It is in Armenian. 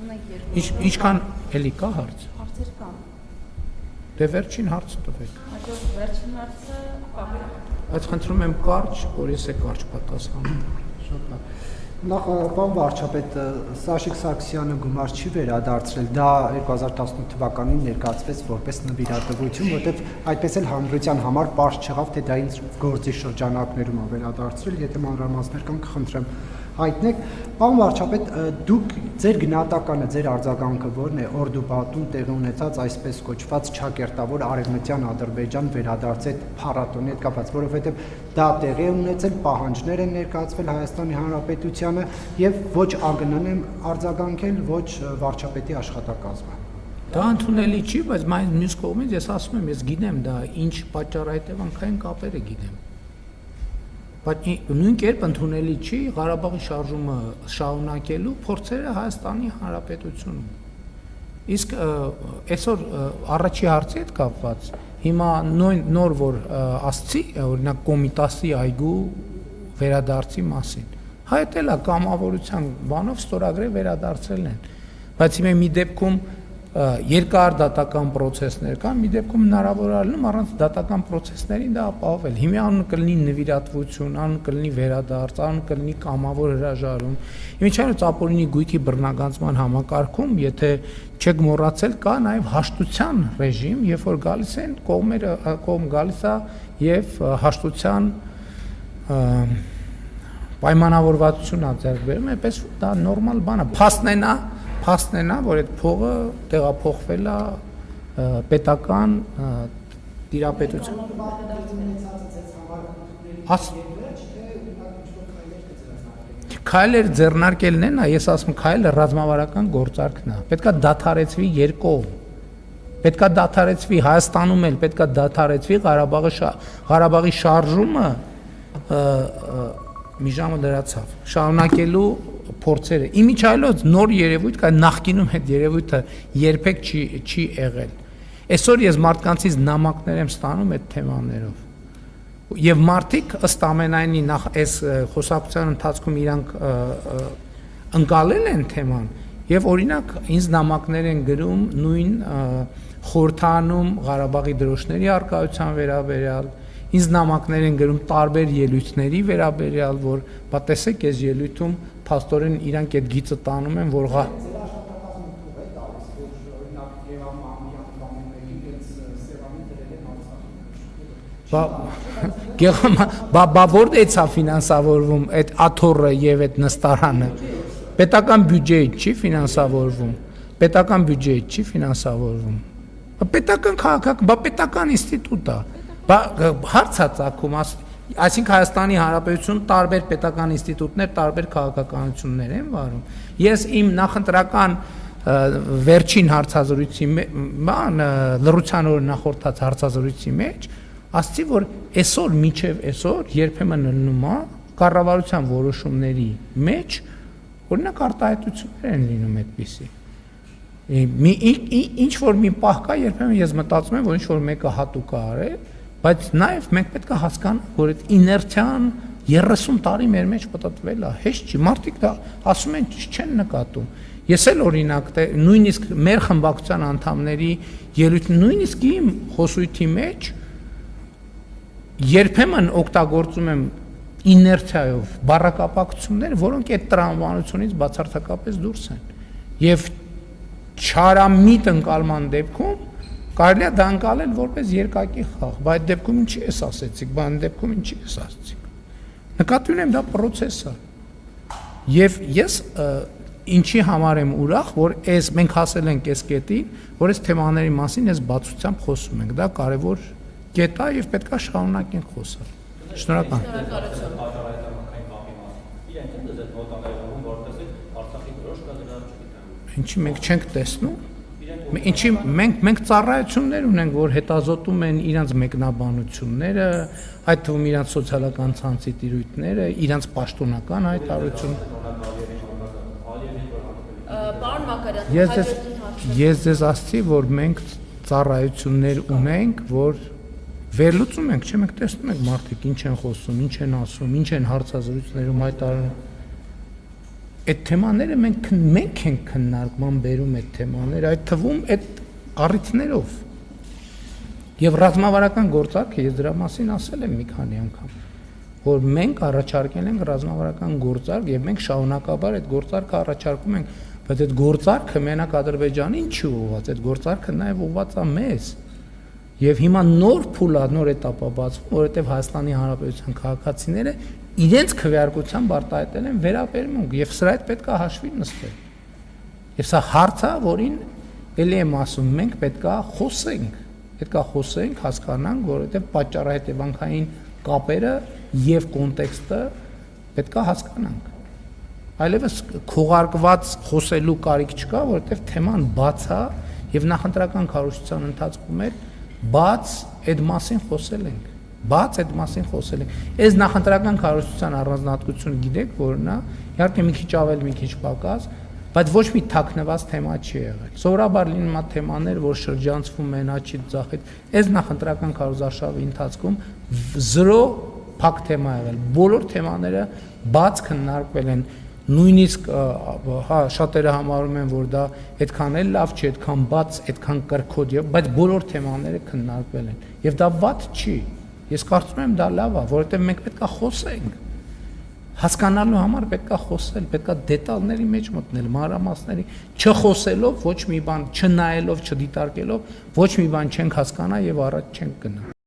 Ինչքան էլի կա հարց։ Հարցեր կան։ Դե վերջին հարցը տվեք։ Այո, վերջին հարցը կապի։ Այդ խնդրում եմ կարճ, որ ես է կարճ պատասխանում։ Շատ լավ։ Նախ պարոն վարչապետ, Սաշիկ Սարգսյանը գումար չի վերադարձրել, դա 2018 թվականին ներկայացվեց որպես նվիրատվություն, որտեղ այդպես էլ հանրության համար պարզ չեղավ, թե դա ինչ գործի շրջանակներում է վերադարձրել, եթե մանրամասներ կան կխնդրեմ հայտնեք։ Պարոն վարչապետ, դուք ձեր գնահատականը, ձեր արձագանքը ո՞րն է Օրդուբատում տեղի ունեցած այսպես կոչված ճակերտավոր արևմտյան Ադրբեջան վերադարձի այդ փառատոնի հետ կապված, որովհետև դա տեղի է ունեցել, պահանջներ են ներկայացվել Հայաստանի Հանրապետությանը եւ ոչ ԱԳՆ-ն է արձագանքել, ոչ վարչապետի աշխատակազմը։ Դա ընդունելի չի, բայց մյուս կողմից ես ասում եմ, ես գիտեմ դա ինչ պատճառահետևանքային կապեր է գիտեմ։ Բայց նույն կերպ ընդունելի չի Ղարաբաղի շարժումը շարունակելու փորձերը Հայաստանի Հանրապետությունում։ Իսկ այսօր առաջի հարցի հետ կապված հիմա նոր որ ասցի, օրինակ Կոմիտասի այգու վերադարձի մասին։ Հայտել է կամավորության բանով ստորագրել վերադարձել են։ Բայց հիմա մի դեպքում երկար դատական process-ներ կան, մի դեպքում հնարավոր է լինում առանց դատական process-ներին դա ապահովել։ Հիմա անուն կլինի նվիրատվություն, անուն կլինի վերադարձ, անուն կլինի կամավոր հրաժարում։ Իմիջիայլոց ապօրինի գույքի բռնագանձման համակարգում, եթե չեք մոռացել, կա նաև հաշտության ռեժիմ, երբ որ գալիս են կողմ գալիս է եւ հաշտության պայմանավորվածություն ձեռք բերում, այնպես դա նորմալ բան է, փաստն է, որ այդ փողը տեղափոխվել է պետական տիրապետության։ Քայլեր ձեռնարկելն են, ես ասում քայլը ռազմավարական գործարքն է։ Պետքա դադարեցվի երկով։ Պետքա դադարեցվի Հայաստանում էլ, պետքա դադարեցվի Ղարաբաղի շարժումը մի ժամը լրացավ։ Շարունակելու փորձերը։ Իմիջիայլոց նոր երևույթ կա, նախկինում այդ երևույթը երբեք չի եղել։ Այսօր ես մարդկանցից նամակներ եմ ստանում այդ թեմաներով։ Եվ մարդիկ ըստ ամենայնի նախ այս խոսակցության ընթացքում իրանք ընկալել են թեման եւ օրինակ ինձ նամակներ են գրում նույն խորհրդանում Ղարաբաղի դրոշների արկայության վերաբերյալ, ինձ նամակներ են գրում տարբեր ելույթների վերաբերյալ, որ բա տեսեք այս ելույթում փաստորեն իրանք այդ գիծը տանում են, որ Բա որտե՞ց է ֆինանսավորվում այդ աթոռը եւ այդ նստարանը։ Պետական բյուջեից չի ֆինանսավորվում։ Պետական բյուջեից չի ֆինանսավորվում։ Պետական քաղաքական, բա պետական ինստիտուտ է։ Բա հարց է ցակում, այսինքն Հայաստանի Հանրապետություն տարբեր պետական ինստիտուտներ, տարբեր քաղաքականություններ են վարում։ Ես իմ նախընտրական վերջին հարցազրույցի լռության օրը նախորդած հարցազրույցի մեջ ասացի, որ այսօր միջև այսօր երբեմն լինում է կառավարության որոշումների մեջ օրինակ արտահայտություններ են լինում այդպիսի։ Ինչ որ մի պահ կա, երբեմն ես մտածում եմ, որ ինչ որ մեկը հատուկ է արել, բայց նաև մենք պետք է հասկանանք, որ այդ իներցիան 30 տարի մեր մեջ պատտվել է, հեշտ չի, մարդիկ դա ասում են չեն նկատում։ Ես էլ օրինակ նույնիսկ մեր խմբակցության անդամների ելույթ նույնիսկ իմ խոսույթի մեջ երբեմն օգտագործում եմ իներցիայով բառակապակցություններ, որոնք այդ տրամաբանությունից բացարձակապես դուրս են։ Եվ չարամիտ ընկալման դեպքում կարելի է դա ընկալել որպես երկակի խաղ, բայց այդ դեպքում ինչի ես ասեցիք, բան դեպքում ինչի ես ասեցիք։ Նկատի ունեմ դա process է։ Եվ ես ինչի համար եմ ուրախ, որ մենք հասել ենք այս կետին, որ այս թեմաների մասին ես բացությամբ խոսում ենք, դա կարևոր կետ է եւ պետք է շարունակենք խոսալ։ Շնորհակալ։ Ինչի մենք չենք տեսնում։ Ինչի մենք ծառայություններ ունենք, որ հետազոտում են իրենց մեկնաբանությունները, այդ թվում իրենց սոցիալական ցանցի տիրույթները, իրենց պաշտոնական հայտարարություն։ Պարոն Մակարյան, ես ձեզ ասացի, որ մենք ծառայություններ ունենք, որ վերլուծում ենք, չէ՞ մենք տեսնում ենք մարդիկ ինչ են խոսում, ինչ են ասում, ինչ են հարցազրույցներում հայտարարում։ այդ թեմաները մենք ենք քննարկման բերում այդ թեմաները, այդ թվում այդ առիթներով։ Եվ ռազմավարական գործարքը ես դրա մասին ասել եմ մի քանի անգամ, որ մենք առաջարկել ենք ռազմավարական գործարք եւ մենք շարունակաբար այդ գործարքը առաջարկում ենք, բայց այդ գործարքը մենակ Ադրբեջանին չի ուղղված, այդ գործարքը նաեւ ուղղված է մեզ։ Եվ հիմա նոր փուլ է, նոր էտապ է բացվում, որովհետեւ Հայաստանի Հանրապետության քաղաքացիները իրենց քվեարկությամբ արտահայտել են վերաբերմունք եւ սրա հետ պետք է հաշվի նստել։ Եվ սա հարց է, որին ելի եմ ասում, մենք պետք է խոսենք, հասկանանք, որովհետեւ պատճառահետևանքային կապերը եւ կոնտեքստը պետք է հասկանանք։ Այլևս քողարկված խոսելու կարիք չկա, որովհետեւ թեման բաց է եւ նախընտրական քարոզչության ընթացքում էլ բաց այդ մասին խոսել ենք։ Այս նախընտրական քարոզչության առանձնահատկությունը գիտեք որն է, իհարկե մի քիչ ավել, մի քիչ պակաս, բայց ոչ մի թաքնված թեմա չի եղել։ Սովորաբար լինում է թեմաներ, որ շրջանցվում են աչից ձախից։ Այս նախընտրական քարոզարշավի ընթացքում 0 փակ թեմա եղել։ Բոլոր թեմաները բաց քննարկվել են։ Նույնիսկ շատերը համարում են, որ դա այդքան էլ լավ չի, այդքան բաց, այդքան կրկոտ, բայց բոլոր թեմաները քննարկվել են։ Եվ դա վատ չի։ Ես կարծում եմ դա լավ է, որովհետև մենք պետք է խոսենք։ Հասկանալու համար պետք է խոսել, պետք է դետալների մեջ մտնել, մանրամասների, չխոսելով, ոչ մի բան, չնայելով, չդիտարկելով, ոչ մի բան չենք հասկանա եւ առաջ չենք գնա։